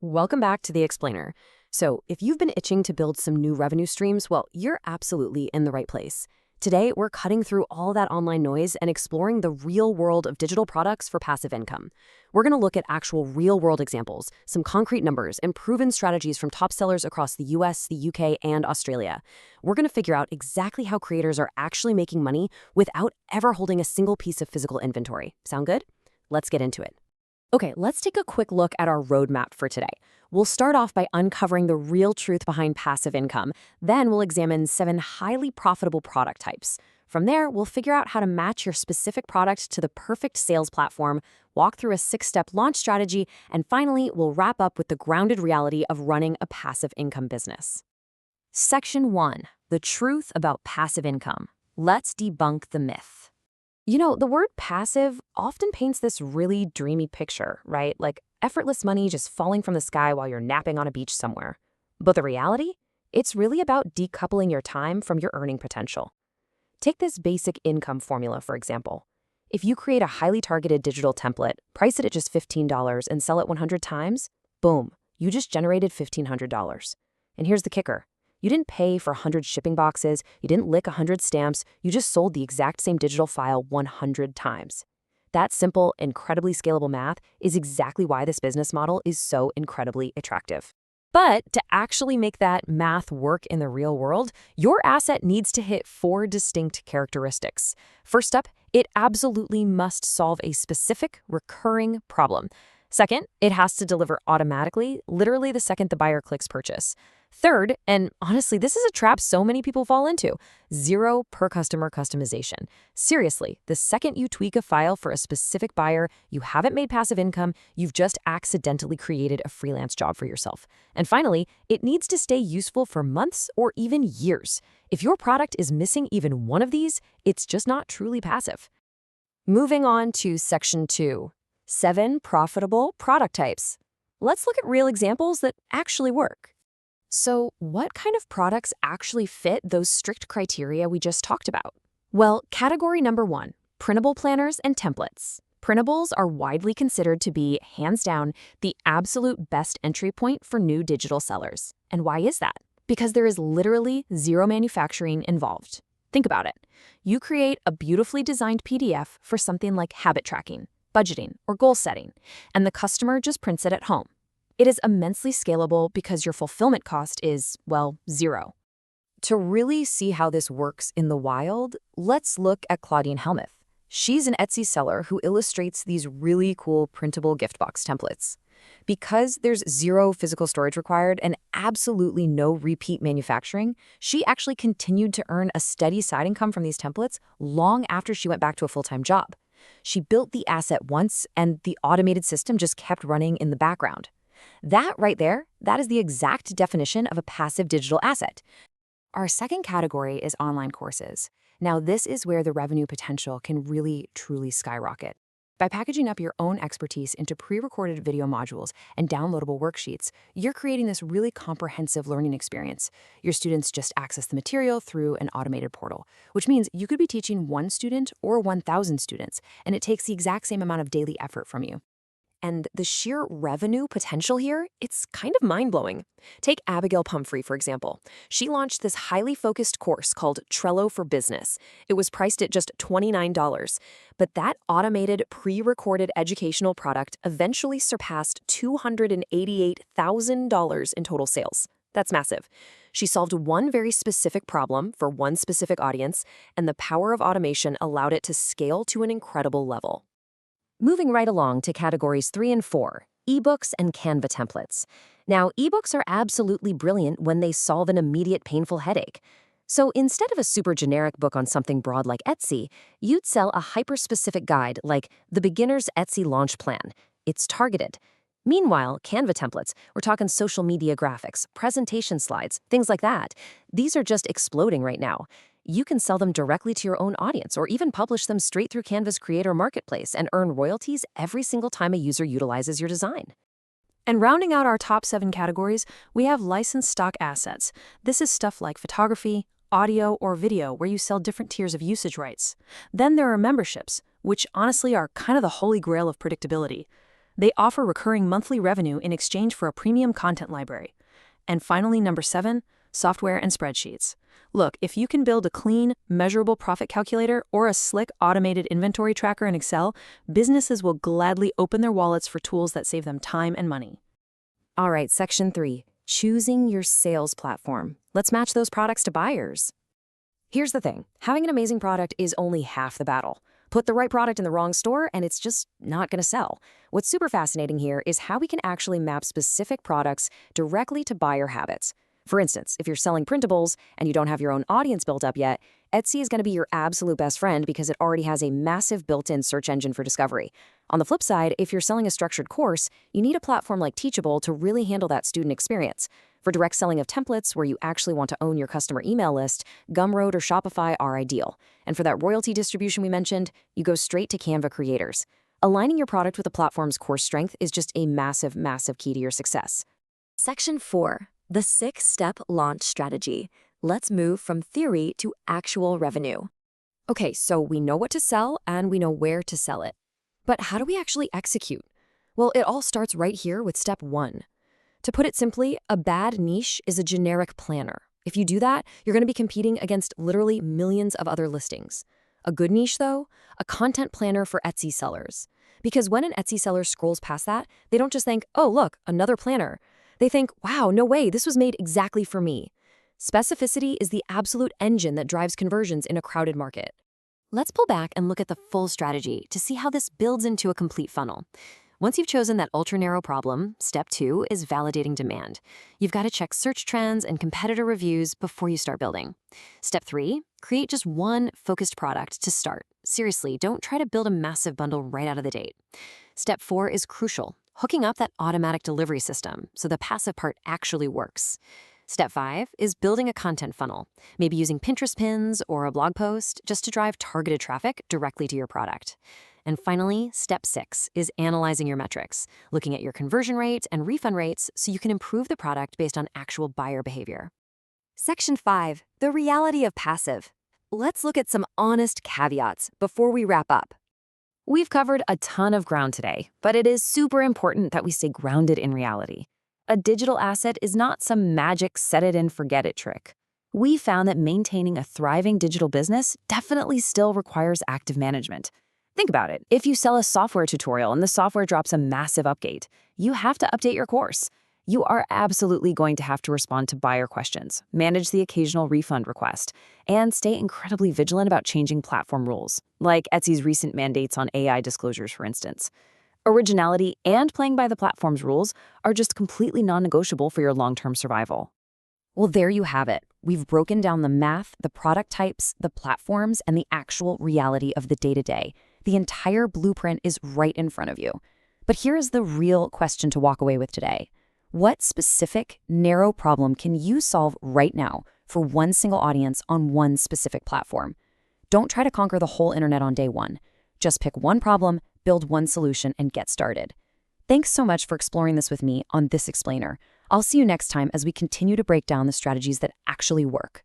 Welcome back to The Explainer. So, if you've been itching to build some new revenue streams, well, you're absolutely in the right place. Today, we're cutting through all that online noise and exploring the real world of digital products for passive income. We're going to look at actual real-world examples, some concrete numbers, and proven strategies from top sellers across the US, the UK, and Australia. We're going to figure out exactly how creators are actually making money without ever holding a single piece of physical inventory. Sound good? Let's get into it. Okay, let's take a quick look at our roadmap for today. We'll start off by uncovering the real truth behind passive income. Then we'll examine 7 highly profitable product types. From there, we'll figure out how to match your specific product to the perfect sales platform, walk through a 6-step launch strategy, and finally, we'll wrap up with the grounded reality of running a passive income business. Section 1. The truth about passive income. Let's debunk the myth. You know, the word passive often paints this really dreamy picture, right? Like effortless money just falling from the sky while you're napping on a beach somewhere. But the reality? It's really about decoupling your time from your earning potential. Take this basic income formula, for example. If you create a highly targeted digital template, price it at just $15, and sell it 100 times, boom, you just generated $1,500. And here's the kicker. You didn't pay for 100 shipping boxes, you didn't lick 100 stamps, you just sold the exact same digital file 100 times. That simple, incredibly scalable math is exactly why this business model is so incredibly attractive. But to actually make that math work in the real world, your asset needs to hit 4 distinct characteristics. First up, it absolutely must solve a specific, recurring problem. Second, it has to deliver automatically, literally the second the buyer clicks purchase. Third, and honestly, this is a trap so many people fall into, 0 per customer customization. Seriously, the second you tweak a file for a specific buyer, you haven't made passive income, you've just accidentally created a freelance job for yourself. And finally, it needs to stay useful for months or even years. If your product is missing even one of these, it's just not truly passive. Moving on to Section 2. 7 profitable product types. Let's look at real examples that actually work. So, what kind of products actually fit those strict criteria we just talked about? Well, category number 1, printable planners and templates. Printables are widely considered to be, hands down, the absolute best entry point for new digital sellers. And why is that? Because there is literally 0 manufacturing involved. Think about it. You create a beautifully designed PDF for something like habit tracking, budgeting, or goal setting, and the customer just prints it at home. It is immensely scalable because your fulfillment cost is, well, 0. To really see how this works in the wild, let's look at Claudine Helmuth. She's an Etsy seller who illustrates these really cool printable gift box templates. Because there's 0 physical storage required and absolutely no repeat manufacturing, she actually continued to earn a steady side income from these templates long after she went back to a full-time job. She built the asset once, and the automated system just kept running in the background. That right there, that is the exact definition of a passive digital asset. Our second category is online courses. Now, this is where the revenue potential can really, truly skyrocket. By packaging up your own expertise into pre-recorded video modules and downloadable worksheets, you're creating this really comprehensive learning experience. Your students just access the material through an automated portal, which means you could be teaching 1 student or 1,000 students, and it takes the exact same amount of daily effort from you. And the sheer revenue potential here, it's kind of mind-blowing. Take Abigail Pumphrey, for example. She launched this highly focused course called Trello for Business. It was priced at just $29. But that automated, pre-recorded educational product eventually surpassed $288,000 in total sales. That's massive. She solved one very specific problem for one specific audience, and the power of automation allowed it to scale to an incredible level. Moving right along to categories 3 and 4, ebooks and Canva templates. Now, ebooks are absolutely brilliant when they solve an immediate painful headache. So instead of a super generic book on something broad like Etsy, you'd sell a hyper-specific guide like The Beginner's Etsy Launch Plan. It's targeted. Meanwhile, Canva templates, we're talking social media graphics, presentation slides, things like that. These are just exploding right now. You can sell them directly to your own audience or even publish them straight through Canva's Creator Marketplace and earn royalties every single time a user utilizes your design. And rounding out our top 7 categories, we have licensed stock assets. This is stuff like photography, audio, or video where you sell different tiers of usage rights. Then there are memberships, which honestly are kind of the holy grail of predictability. They offer recurring monthly revenue in exchange for a premium content library. And finally, number 7, software and spreadsheets. Look, if you can build a clean, measurable profit calculator or a slick automated inventory tracker in Excel, businesses will gladly open their wallets for tools that save them time and money. All right, section 3, choosing your sales platform. Let's match those products to buyers. Here's the thing, having an amazing product is only half the battle. Put the right product in the wrong store and it's just not going to sell. What's super fascinating here is how we can actually map specific products directly to buyer habits. For instance, if you're selling printables and you don't have your own audience built up yet, Etsy is going to be your absolute best friend because it already has a massive built-in search engine for discovery. On the flip side, if you're selling a structured course, you need a platform like Teachable to really handle that student experience. For direct selling of templates where you actually want to own your customer email list, Gumroad or Shopify are ideal. And for that royalty distribution we mentioned, you go straight to Canva Creators. Aligning your product with the platform's core strength is just a massive, massive key to your success. Section 4. The 6-step launch strategy. Let's move from theory to actual revenue. Okay, so we know what to sell and we know where to sell it. But how do we actually execute? Well, it all starts right here with step 1. To put it simply, a bad niche is a generic planner. If you do that, you're going to be competing against literally millions of other listings. A good niche, though, a content planner for Etsy sellers. Because when an Etsy seller scrolls past that, they don't just think, oh, look, another planner. They think, wow, no way, this was made exactly for me. Specificity is the absolute engine that drives conversions in a crowded market. Let's pull back and look at the full strategy to see how this builds into a complete funnel. Once you've chosen that ultra-narrow problem, step 2 is validating demand. You've got to check search trends and competitor reviews before you start building. Step 3, create just one focused product to start. Seriously, don't try to build a massive bundle right out of the gate. Step 4 is crucial, hooking up that automatic delivery system so the passive part actually works. Step 5 is building a content funnel, maybe using Pinterest pins or a blog post just to drive targeted traffic directly to your product. And finally, step 6 is analyzing your metrics, looking at your conversion rates and refund rates so you can improve the product based on actual buyer behavior. Section 5, the reality of passive. Let's look at some honest caveats before we wrap up. We've covered a ton of ground today, but it is super important that we stay grounded in reality. A digital asset is not some magic set-it-and-forget-it trick. We found that maintaining a thriving digital business definitely still requires active management. Think about it. If you sell a software tutorial and the software drops a massive update, you have to update your course. You are absolutely going to have to respond to buyer questions, manage the occasional refund request, and stay incredibly vigilant about changing platform rules, like Etsy's recent mandates on AI disclosures, for instance. Originality and playing by the platform's rules are just completely non-negotiable for your long-term survival. Well, there you have it. We've broken down the math, the product types, the platforms, and the actual reality of the day-to-day. The entire blueprint is right in front of you. But here is the real question to walk away with today. What specific, narrow problem can you solve right now for one single audience on one specific platform? Don't try to conquer the whole internet on day one. Just pick one problem, build one solution, and get started. Thanks so much for exploring this with me on This Explainer. I'll see you next time as we continue to break down the strategies that actually work.